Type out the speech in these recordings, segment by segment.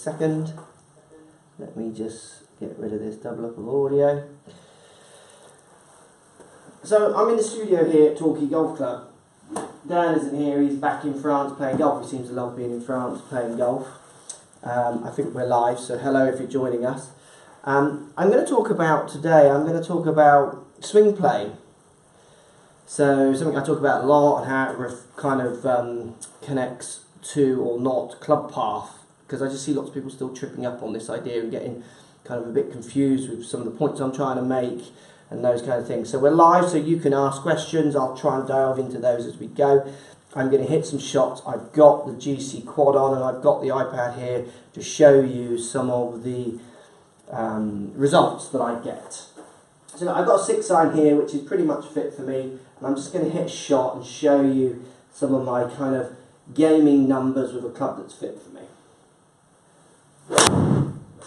second. Let me just get rid of this double up of audio. So I'm in the studio here at Torquay Golf Club. Dan isn't here, he's back in France playing golf. He seems to love being in France playing golf. I think we're live, so hello if you're joining us. I'm going to talk about swing play. So something I talk about a lot and how it kind of connects to or not club path, because I just see lots of people still tripping up on this idea and getting kind of a bit confused with some of the points I'm trying to make and those kind of things. So we're live, so you can ask questions. I'll try and delve into those as we go. I'm going to hit some shots. I've got the GC Quad on and I've got the iPad here to show you some of the results that I get. So I've got a 6-iron here, which is pretty much fit for me, and I'm just going to hit a shot and show you some of my kind of gaming numbers with a club that's fit for me.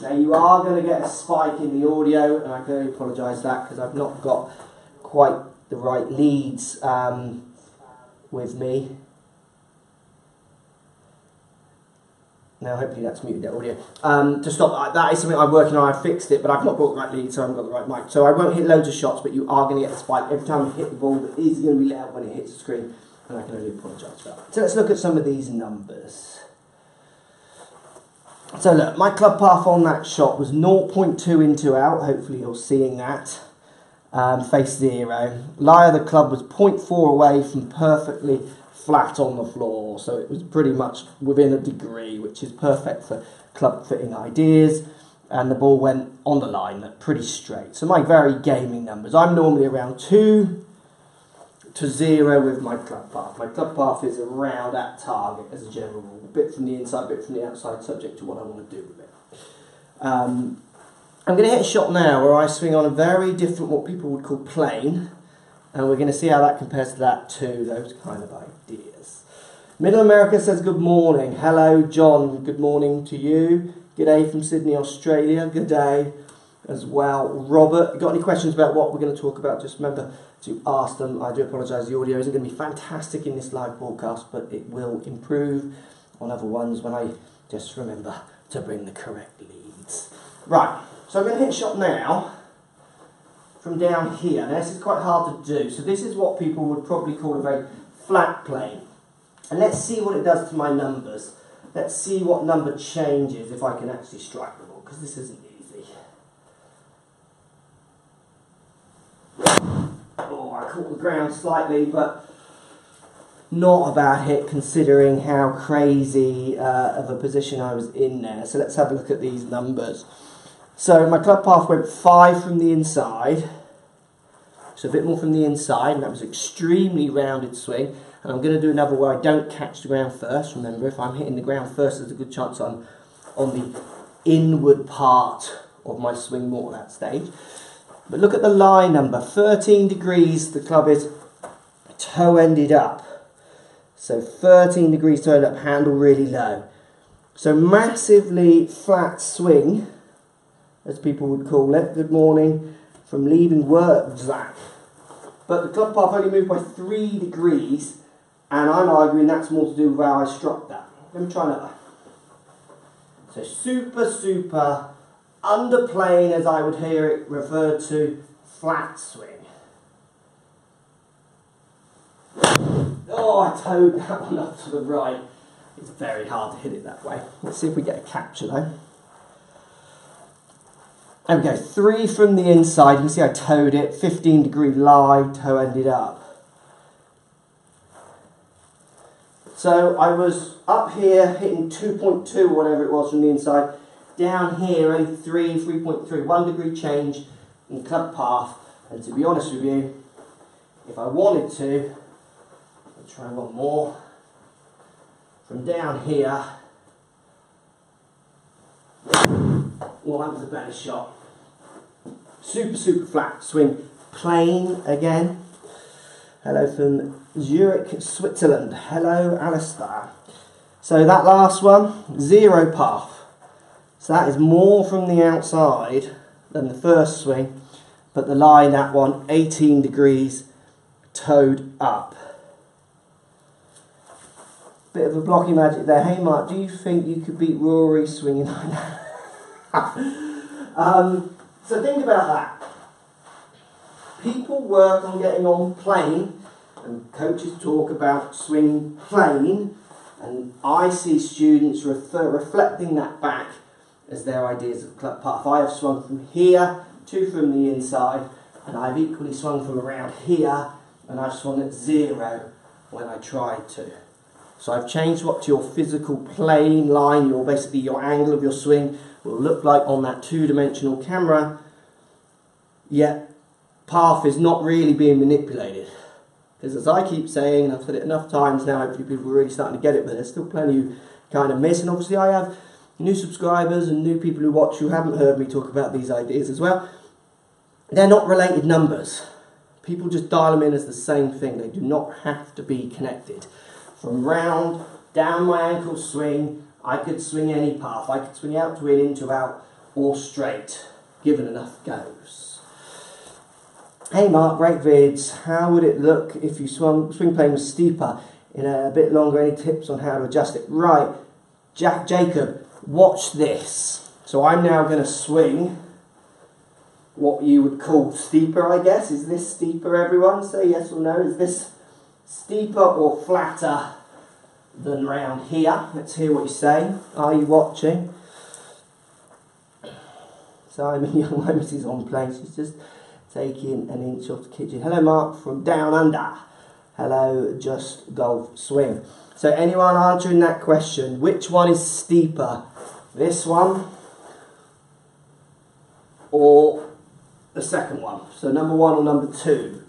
Now you are going to get a spike in the audio, and I can only apologise for that because I've not got quite the right leads with me. Now hopefully that's muted that audio. To stop that is something I'm working on. I fixed it, but I've not got the right lead, so I haven't got the right mic. So I won't hit loads of shots, but you are going to get a spike every time you hit the ball. It is going to be loud when it hits the screen, and I can only apologise for that. So let's look at some of these numbers. So look, my club path on that shot was 0.2 into out. Hopefully you're seeing that. Face 0. Lie of the club was 0.4 away from perfectly flat on the floor. So it was pretty much within a degree, which is perfect for club fitting ideas. And the ball went on the line, pretty straight. So my very gaming numbers. I'm normally around 2 to 0 with my club path. My club path is around that target as a general rule. A bit from the inside, a bit from the outside, subject to what I want to do with it. I'm going to hit a shot now where I swing on a very different, what people would call plane, and we're going to see how that compares to that too, those kind of ideas. Middle America says good morning. Hello John, good morning to you. Good day from Sydney, Australia. Good day as well. Robert, got any questions about what we're going to talk about? Just remember to ask them. I do apologise, the audio isn't going to be fantastic in this live broadcast, but it will improve on other ones when I just remember to bring the correct leads. Right, so I'm going to hit a shot now from down here. Now this is quite hard to do, so this is what people would probably call a very flat plane. And let's see what it does to my numbers. Let's see what number changes if I can actually strike the ball, because this isn't easy. Oh, I caught the ground slightly, but not a bad hit considering how crazy of a position I was in there. So let's have a look at these numbers. So my club path went 5 from the inside, so a bit more from the inside, and that was an extremely rounded swing. And I'm going to do another where I don't catch the ground first. Remember, if I'm hitting the ground first, there's a good chance I'm on the inward part of my swing more at that stage. But look at the lie number, 13 degrees, the club is toe-ended up. So 13 degrees toe up, handle really low. So massively flat swing, as people would call it. Good morning from leaving work, Zach. But the club path only moved by 3 degrees, and I'm arguing that's more to do with how I struck that. Let me try another. So super underplane, as I would hear it referred to, flat swing. Oh, I towed that one up to the right. It's very hard to hit it that way. Let's see if we get a capture though. There we go, 3 from the inside. You can see I towed it, 15 degree lie, toe ended up. So I was up here hitting 2.2 or whatever it was from the inside. Down here, only 3.3, 1 degree change in club path. And to be honest with you, if I wanted to, I'll try one more. From down here, well, that was a better shot. Super flat swing. Plane again. Hello from Zurich, Switzerland. Hello, Alistair. So that last one, 0 path. So that is more from the outside than the first swing, but the lie in that one, 18 degrees, toed up. Bit of a blocking magic there. Hey Mark, do you think you could beat Rory swinging? So think about that. People work on getting on plane, and coaches talk about swing plane, and I see students reflecting that back as their ideas of club path. I have swung from here to from the inside, and I've equally swung from around here, and I've swung at 0 when I tried to. So I've changed what your physical plane line, your angle of your swing will look like on that two-dimensional camera, yet path is not really being manipulated. Because as I keep saying, and I've said it enough times now, hopefully people are really starting to get it, but there's still plenty who kind of miss. And obviously I have new subscribers and new people who watch who haven't heard me talk about these ideas as well. They're not related numbers. People just dial them in as the same thing. They do not have to be connected. From round, down my ankle swing, I could swing any path. I could swing out to in, into out, or straight, given enough goes. Hey Mark, great vids. How would it look if you swing plane was steeper in a bit longer? Any tips on how to adjust it? Right, Jacob, watch this. So I'm now going to swing what you would call steeper, I guess. Is this steeper, everyone? Say yes or no. Is this steeper or flatter than round here? Let's hear what you say. Are you watching? Simon Young, my missus on plane. She's just taking an inch off the kitchen. Hello Mark from Down Under. Hello Just Golf Swing. So anyone answering that question, which one is steeper? This one or the second one? So number 1 or number 2?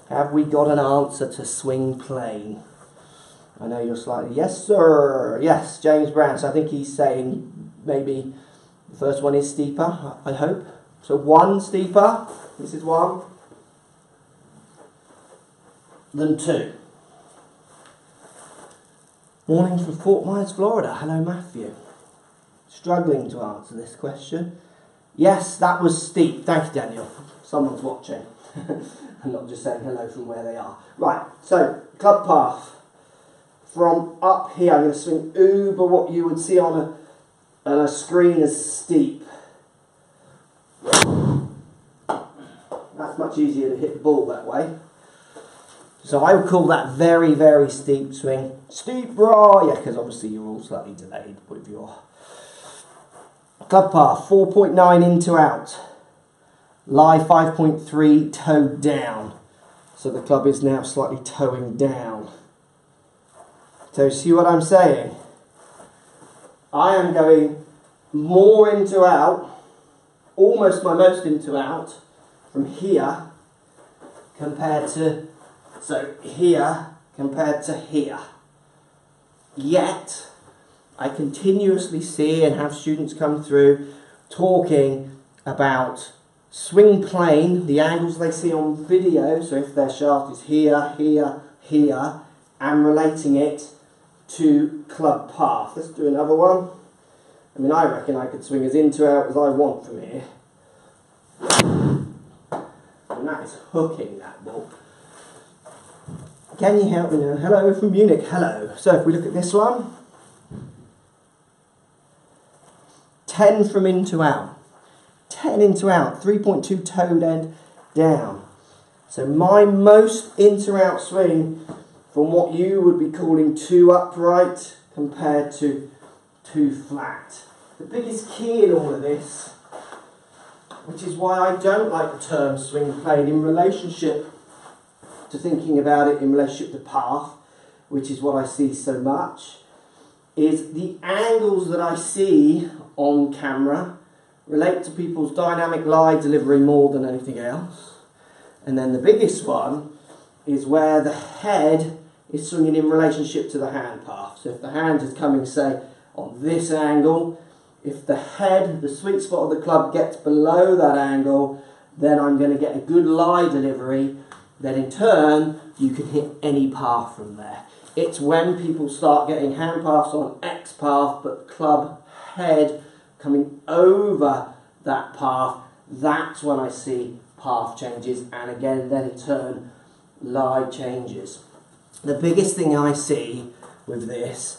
Have we got an answer to swing plane? I know you're slightly, yes sir, yes, James Brown. So I think he's saying maybe the first one is steeper, I hope. So 1 steeper, this is 1, than 2. Morning from Fort Myers, Florida. Hello Matthew. Struggling to answer this question. Yes, that was steep. Thank you Daniel. Someone's watching. I'm not just saying hello from where they are. Right, so club path. From up here, I'm going to swing uber what you would see on a screen as steep. That's much easier to hit the ball that way. So I would call that very, very steep swing. Steep raw, yeah, because obviously you're all slightly delayed with your club path. 4.9 into out. Lie 5.3, toe down. So the club is now slightly toeing down. So see what I'm saying? I am going more into out, almost my most into out, from here compared to, so here compared to here. Yet, I continuously see and have students come through talking about swing plane, the angles they see on video, so if their shaft is here, here, here, and relating it to club path. Let's do another one. I mean, I reckon I could swing as into out as I want from here. And that is hooking that ball. Can you help me now? Hello from Munich. Hello. So if we look at this one, 10 from into out. 10 into out. 3.2 toed end down. So my most into out swing from what you would be calling 2 upright compared to 2 flat. The biggest key in all of this, which is why I don't like the term swing plane in relationship to thinking about it in relationship to path, which is what I see so much, is the angles that I see on camera relate to people's dynamic lie delivery more than anything else. And then the biggest one is where the head is swinging in relationship to the hand path. So if the hand is coming, say, on this angle, if the head, the sweet spot of the club, gets below that angle, then I'm going to get a good lie delivery. Then in turn, you can hit any path from there. It's when people start getting hand paths on X path, but club head coming over that path, that's when I see path changes, and again, then in turn, lie changes. The biggest thing I see with this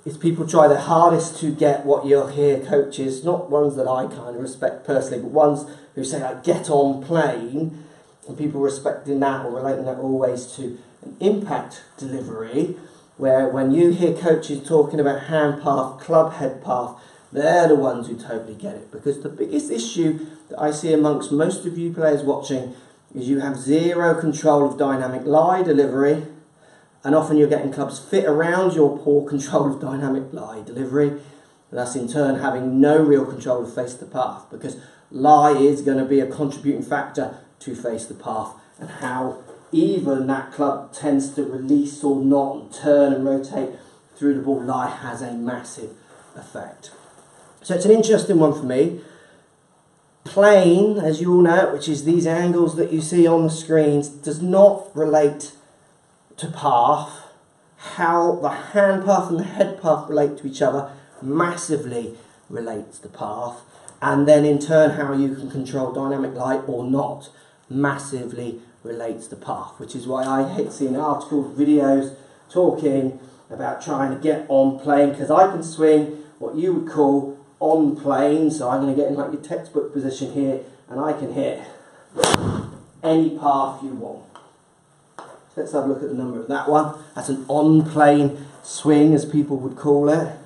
is people try their hardest to get what you'll hear coaches, not ones that I kind of respect personally, but ones who say like get on plane, and people respecting that or relating that always to an impact delivery, where when you hear coaches talking about hand path, club head path, they're the ones who totally get it. Because the biggest issue that I see amongst most of you players watching is you have zero control of dynamic lie delivery, and often you're getting clubs fit around your poor control of dynamic lie delivery, thus in turn having no real control of face the path, because lie is going to be a contributing factor to face the path and how even that club tends to release or not and turn and rotate through the ball. Lie has a massive effect. So it's an interesting one for me. Plane, as you all know, which is these angles that you see on the screens, does not relate to path. How the hand path and the head path relate to each other massively relates to path, and then in turn how you can control dynamic light or not massively relates to path, which is why I hate seeing articles, videos talking about trying to get on plane, because I can swing what you would call on plane, so I'm going to get in like your textbook position here and I can hit any path you want. Let's have a look at the number of that one. That's an on-plane swing, as people would call it.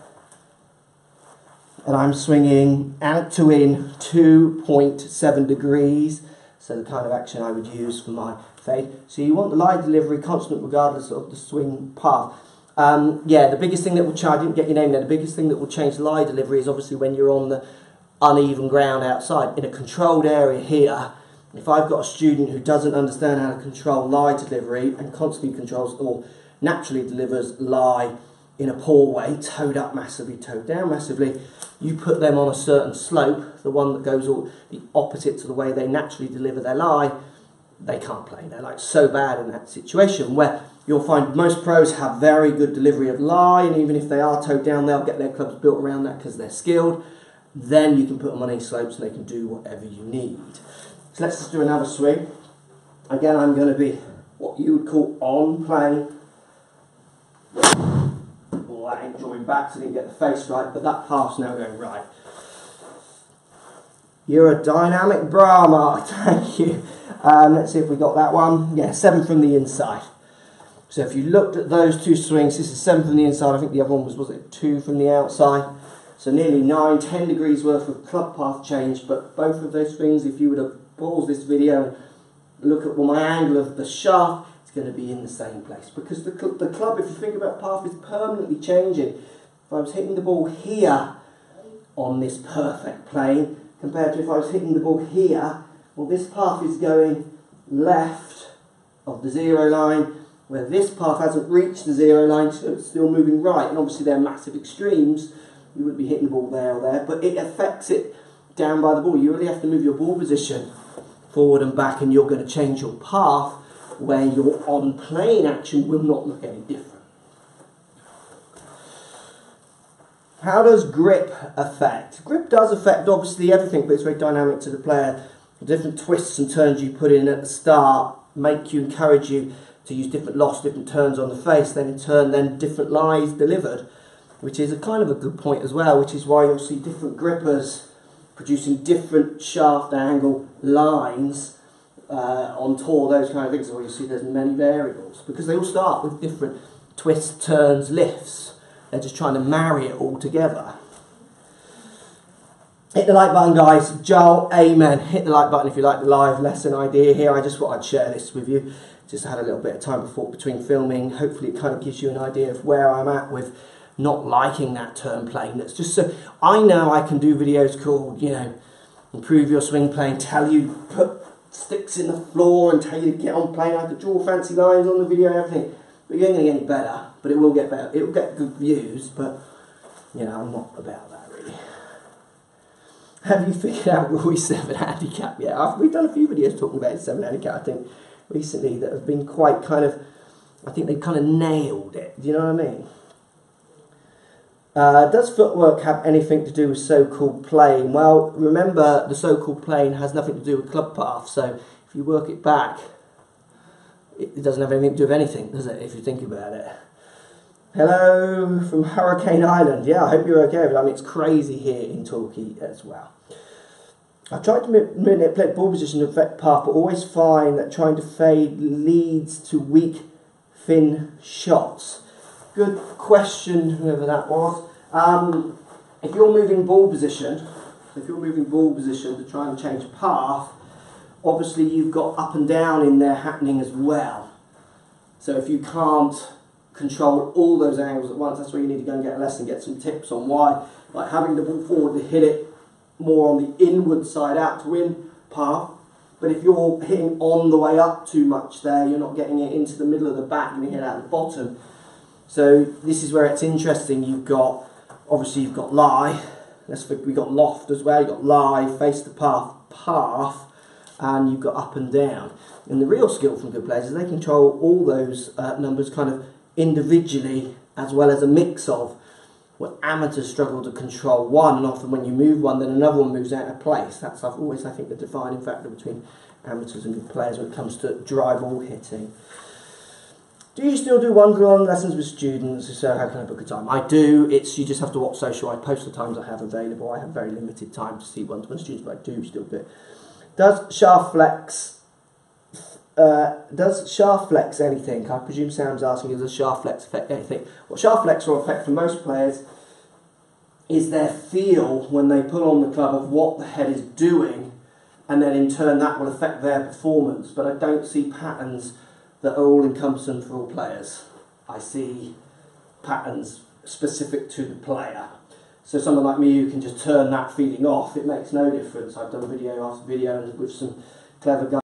And I'm swinging out to in 2.7 degrees. So the kind of action I would use for my fade. So you want the lie delivery constant regardless of the swing path. Yeah, the biggest thing that will change, I didn't get your name there, the biggest thing that will change the lie delivery is obviously when you're on the uneven ground outside. In a controlled area here, if I've got a student who doesn't understand how to control lie delivery and constantly controls or naturally delivers lie in a poor way, toed up massively, toed down massively, you put them on a certain slope, the one that goes all the opposite to the way they naturally deliver their lie, they can't play. They're like so bad in that situation, where you'll find most pros have very good delivery of lie, and even if they are toed down, they'll get their clubs built around that because they're skilled. Then you can put them on any slopes and they can do whatever you need. So let's just do another swing. Again, I'm going to be what you would call on plane. Well, that ain't drawing back, so I didn't get the face right, but that path's now going right. You're a dynamic bra, Mark. Thank you. Let's see if we got that one. Yeah, 7 from the inside. So if you looked at those two swings, this is 7 from the inside. I think the other one was it 2 from the outside? So nearly 9, 10 degrees worth of club path change, but both of those swings, if you would have paused this video and look at my angle of the shaft, it's going to be in the same place. Because the club, if you think about path, is permanently changing. If I was hitting the ball here on this perfect plane, compared to if I was hitting the ball here, well, this path is going left of the 0 line, where this path hasn't reached the 0 line, so it's still moving right. And obviously they're massive extremes. You wouldn't be hitting the ball there or there, but it affects it down by the ball. You really have to move your ball position forward and back, and you're going to change your path where your on-plane action will not look any different. How does grip affect? Grip does affect obviously everything, but it's very dynamic to the player. The different twists and turns you put in at the start encourage you to use different lofts, different turns on the face, then in turn then different lies delivered, which is a kind of a good point as well, which is why you'll see different grippers producing different shaft angle lines on tour, those kind of things, where you see there's many variables, because they all start with different twists, turns, lifts. They're just trying to marry it all together. Hit the like button, guys. Joel, amen. Hit the like button if you like the live lesson idea here. I just thought I'd share this with you. Just had a little bit of time between filming. Hopefully it kind of gives you an idea of where I'm at with not liking that turn plane. That's just so I know I can do videos called, you know, improve your swing plane, tell you put sticks in the floor and tell you to get on plane. I could draw fancy lines on the video and everything, but you ain't going to get any better. But it will get better. It will get good views, but you know, I'm not about that really. Have you figured out Roy 7 handicap yet? We've done a few videos talking about his 7 handicap, I think, recently, that have been quite kind of, I think they've kind of nailed it. Do you know what I mean? Does footwork have anything to do with so-called plane? Well, remember, the so-called plane has nothing to do with club path, so if you work it back, it doesn't have anything to do with anything, does it, if you think about it? Hello from Hurricane Island. Yeah, I hope you're okay. But I mean, it's crazy here in Torquay as well. I tried to manipulate ball position to affect path, but always find that trying to fade leads to weak, thin shots. Good question, whoever that was. If you're moving ball position, to try and change path, obviously you've got up and down in there happening as well. So if you can't control all those angles at once, that's where you need to go and get a lesson, get some tips on why, like having the ball forward to hit it more on the inward side out to win path. But if you're hitting on the way up too much there, you're not getting it into the middle of the bat, you're hitting it at the bottom. So this is where it's interesting. You've got, obviously you've got lie, we've got loft as well, you've got lie, face the path, and you've got up and down. And the real skill from good players is they control all those numbers kind of individually as well as a mix of. Well, amateurs struggle to control one, and often when you move one, then another one moves out of place. That's always, I think, the defining factor between amateurs and good players when it comes to dry ball hitting. Do you still do one-to-one lessons with students? If so, how can I book a time? I do. You just have to watch social. I post the times I have available. I have very limited time to see one-to-one students, but I do still do it. Does shaft flex anything? I presume Sam's asking, does shaft flex affect anything? What shaft flex will affect for most players is their feel when they pull on the club of what the head is doing, and then in turn that will affect their performance. But I don't see patterns that are all encompassing for all players. I see patterns specific to the player. So someone like me who can just turn that feeling off, it makes no difference. I've done video after video with some clever guys.